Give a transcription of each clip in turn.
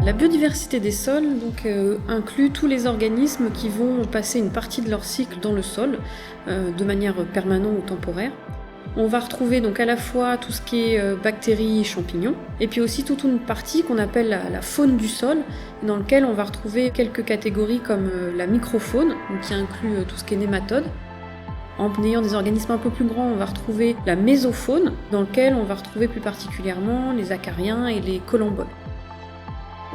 La biodiversité des sols inclut tous les organismes qui vont passer une partie de leur cycle dans le sol, de manière permanente ou temporaire. On va retrouver donc à la fois tout ce qui est bactéries et champignons, et puis aussi toute une partie qu'on appelle la faune du sol, dans laquelle on va retrouver quelques catégories comme la microfaune, donc qui inclut tout ce qui est nématodes. En ayant des organismes un peu plus grands, on va retrouver la mésofaune, dans laquelle on va retrouver plus particulièrement les acariens et les collemboles.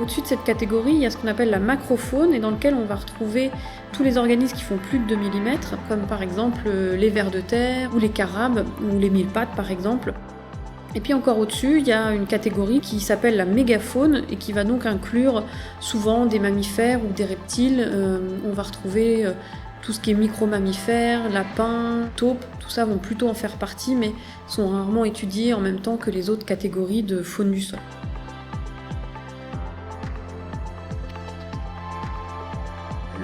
Au-dessus de cette catégorie, il y a ce qu'on appelle la macrofaune, et dans lequel on va retrouver tous les organismes qui font plus de 2 mm, comme par exemple les vers de terre, ou les carabes, ou les mille-pattes par exemple. Et puis encore au-dessus, il y a une catégorie qui s'appelle la mégafaune, et qui va donc inclure souvent des mammifères ou des reptiles. On va retrouver tout ce qui est micro-mammifères, lapins, taupes, tout ça vont plutôt en faire partie, mais sont rarement étudiés en même temps que les autres catégories de faune du sol.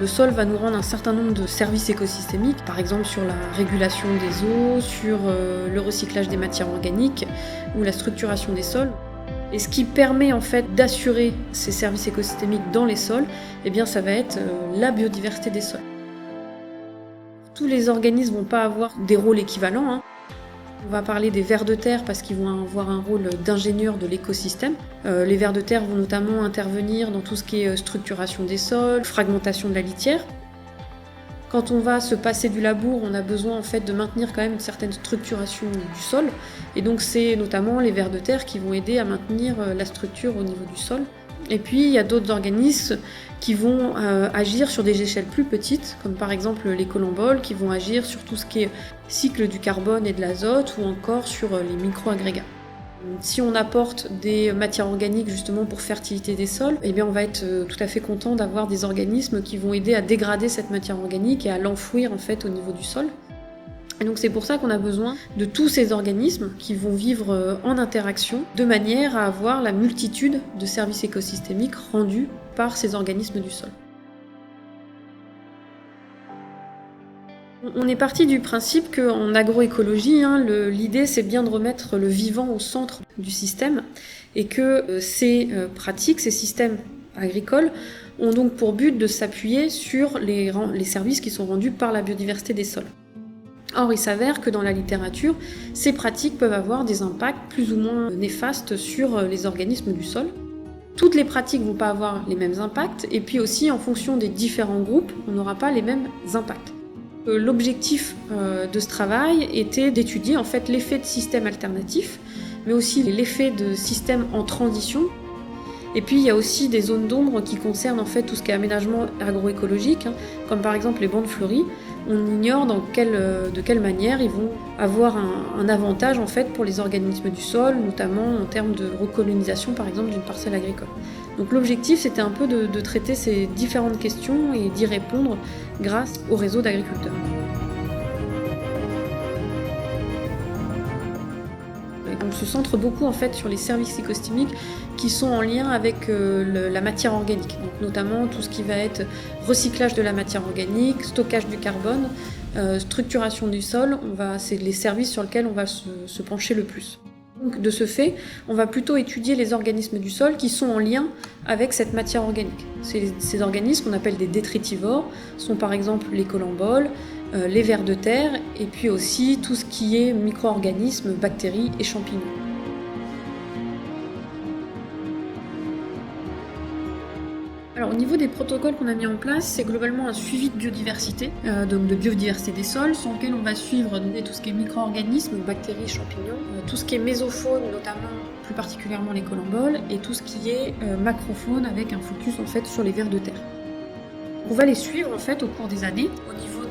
Le sol va nous rendre un certain nombre de services écosystémiques, par exemple sur la régulation des eaux, sur le recyclage des matières organiques ou la structuration des sols. Et ce qui permet en fait d'assurer ces services écosystémiques dans les sols, eh bien, ça va être la biodiversité des sols. Tous les organismes ne vont pas avoir des rôles équivalents, hein. On va parler des vers de terre parce qu'ils vont avoir un rôle d'ingénieurs de l'écosystème. Les vers de terre vont notamment intervenir dans tout ce qui est structuration des sols, fragmentation de la litière. Quand on va se passer du labour, on a besoin en fait de maintenir quand même une certaine structuration du sol. Et donc c'est notamment les vers de terre qui vont aider à maintenir la structure au niveau du sol. Et puis il y a d'autres organismes qui vont agir sur des échelles plus petites, comme par exemple les collemboles, qui vont agir sur tout ce qui est cycle du carbone et de l'azote, ou encore sur les micro-agrégats. Si on apporte des matières organiques justement pour fertilité des sols, eh bien on va être tout à fait content d'avoir des organismes qui vont aider à dégrader cette matière organique et à l'enfouir en fait au niveau du sol. Et donc c'est pour ça qu'on a besoin de tous ces organismes qui vont vivre en interaction de manière à avoir la multitude de services écosystémiques rendus par ces organismes du sol. On est parti du principe qu'en agroécologie, l'idée c'est bien de remettre le vivant au centre du système et que ces pratiques, ces systèmes agricoles ont donc pour but de s'appuyer sur les services qui sont rendus par la biodiversité des sols. Or, il s'avère que dans la littérature, ces pratiques peuvent avoir des impacts plus ou moins néfastes sur les organismes du sol. Toutes les pratiques ne vont pas avoir les mêmes impacts, et puis aussi en fonction des différents groupes, on n'aura pas les mêmes impacts. L'objectif de ce travail était d'étudier en fait l'effet de systèmes alternatifs, mais aussi l'effet de systèmes en transition. Et puis il y a aussi des zones d'ombre qui concernent en fait tout ce qui est aménagement agroécologique, comme par exemple les bandes fleuries. On ignore de quelle manière ils vont avoir un avantage en fait pour les organismes du sol, notamment en termes de recolonisation par exemple d'une parcelle agricole. Donc l'objectif c'était un peu de traiter ces différentes questions et d'y répondre grâce au réseau d'agriculteurs. On se centre beaucoup en fait sur les services écosystémiques qui sont en lien avec la matière organique, donc notamment tout ce qui va être recyclage de la matière organique, stockage du carbone, structuration du sol. C'est les services sur lesquels on va se pencher le plus. Donc, de ce fait, on va plutôt étudier les organismes du sol qui sont en lien avec cette matière organique. Ces organismes qu'on appelle des détritivores sont par exemple les collemboles, les vers de terre et puis aussi tout ce qui est micro-organismes, bactéries et champignons. Alors, au niveau des protocoles qu'on a mis en place, c'est globalement un suivi de biodiversité, donc de biodiversité des sols, sur lequel on va suivre tout ce qui est micro-organismes, bactéries, champignons, tout ce qui est mésofaune, notamment plus particulièrement les collemboles, et tout ce qui est macrofaune avec un focus en fait sur les vers de terre. On va les suivre en fait au cours des années, au niveau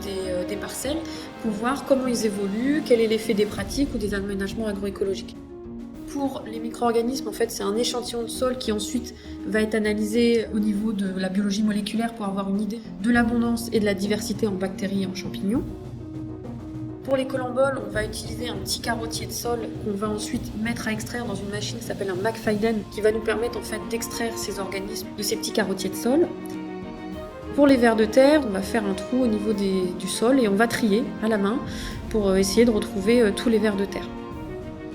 des parcelles, pour voir comment ils évoluent, quel est l'effet des pratiques ou des aménagements agroécologiques. Pour les micro-organismes, en fait, c'est un échantillon de sol qui ensuite va être analysé au niveau de la biologie moléculaire pour avoir une idée de l'abondance et de la diversité en bactéries et en champignons. Pour les collemboles, on va utiliser un petit carottier de sol qu'on va ensuite mettre à extraire dans une machine qui s'appelle un McFadden, qui va nous permettre en fait d'extraire ces organismes de ces petits carottiers de sol. Pour les vers de terre, on va faire un trou au niveau du sol et on va trier à la main pour essayer de retrouver tous les vers de terre.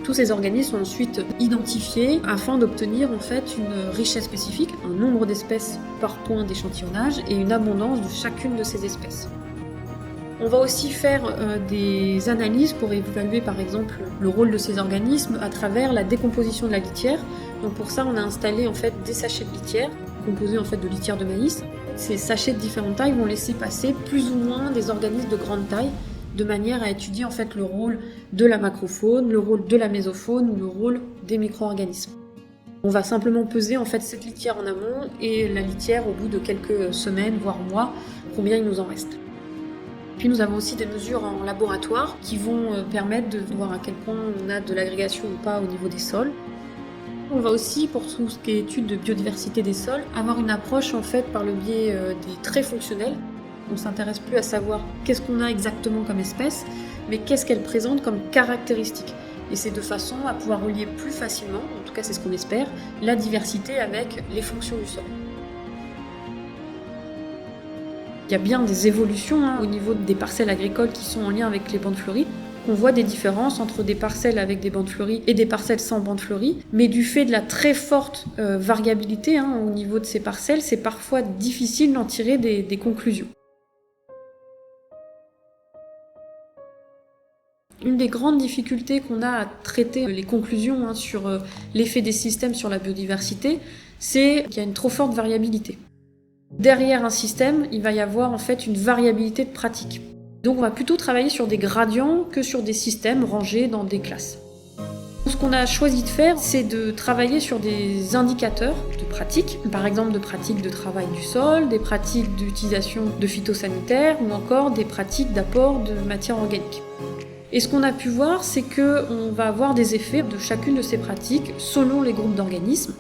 Tous ces organismes sont ensuite identifiés afin d'obtenir en fait une richesse spécifique, un nombre d'espèces par point d'échantillonnage et une abondance de chacune de ces espèces. On va aussi faire des analyses pour évaluer par exemple le rôle de ces organismes à travers la décomposition de la litière. Donc pour ça, on a installé en fait des sachets de litière composés en fait de litière de maïs. Ces sachets de différentes tailles vont laisser passer plus ou moins des organismes de grande taille, de manière à étudier en fait le rôle de la macrofaune, le rôle de la mésofaune ou le rôle des micro-organismes. On va simplement peser en fait cette litière en amont et la litière au bout de quelques semaines, voire mois, combien il nous en reste. Puis nous avons aussi des mesures en laboratoire qui vont permettre de voir à quel point on a de l'agrégation ou pas au niveau des sols. On va aussi, pour tout ce qui est étude de biodiversité des sols, avoir une approche en fait par le biais des traits fonctionnels. On ne s'intéresse plus à savoir qu'est-ce qu'on a exactement comme espèce, mais qu'est-ce qu'elle présente comme caractéristique. Et c'est de façon à pouvoir relier plus facilement, en tout cas c'est ce qu'on espère, la diversité avec les fonctions du sol. Il y a bien des évolutions au niveau des parcelles agricoles qui sont en lien avec les bandes fleuries. On voit des différences entre des parcelles avec des bandes fleuries et des parcelles sans bandes fleuries, mais du fait de la très forte variabilité au niveau de ces parcelles, c'est parfois difficile d'en tirer des conclusions. Une des grandes difficultés qu'on a à traiter les conclusions sur l'effet des systèmes sur la biodiversité, c'est qu'il y a une trop forte variabilité. Derrière un système, il va y avoir en fait une variabilité de pratique. Donc on va plutôt travailler sur des gradients que sur des systèmes rangés dans des classes. Ce qu'on a choisi de faire, c'est de travailler sur des indicateurs de pratique, par exemple de pratiques de travail du sol, des pratiques d'utilisation de phytosanitaires ou encore des pratiques d'apport de matière organique. Et ce qu'on a pu voir, c'est qu'on va avoir des effets de chacune de ces pratiques selon les groupes d'organismes.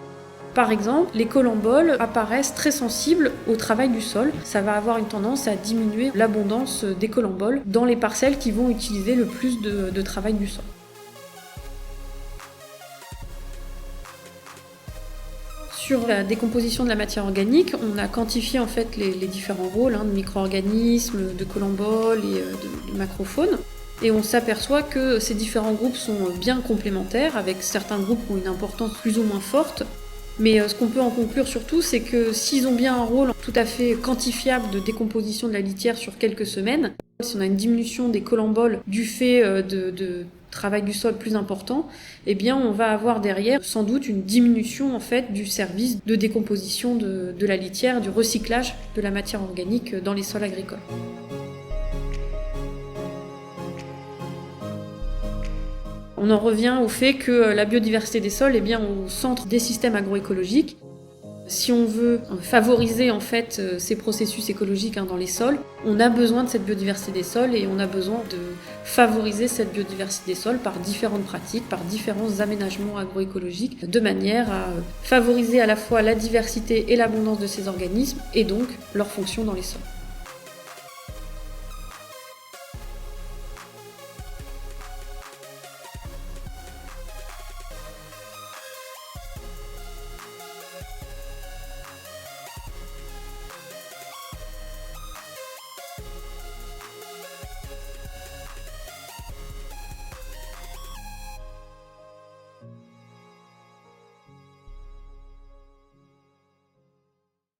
Par exemple, les colamboles apparaissent très sensibles au travail du sol. Ça va avoir une tendance à diminuer l'abondance des colamboles dans les parcelles qui vont utiliser le plus de travail du sol. Sur la décomposition de la matière organique, on a quantifié en fait les différents rôles de micro-organismes, de colamboles et de macrofaune. Et on s'aperçoit que ces différents groupes sont bien complémentaires, avec certains groupes qui ont une importance plus ou moins forte. Mais ce qu'on peut en conclure surtout, c'est que s'ils ont bien un rôle tout à fait quantifiable de décomposition de la litière sur quelques semaines, si on a une diminution des colamboles du fait de travail du sol plus important, eh bien on va avoir derrière sans doute une diminution en fait du service de décomposition de la litière, du recyclage de la matière organique dans les sols agricoles. On en revient au fait que la biodiversité des sols est bien au centre des systèmes agroécologiques. Si on veut favoriser en fait ces processus écologiques dans les sols, on a besoin de cette biodiversité des sols et on a besoin de favoriser cette biodiversité des sols par différentes pratiques, par différents aménagements agroécologiques, de manière à favoriser à la fois la diversité et l'abondance de ces organismes et donc leur fonction dans les sols.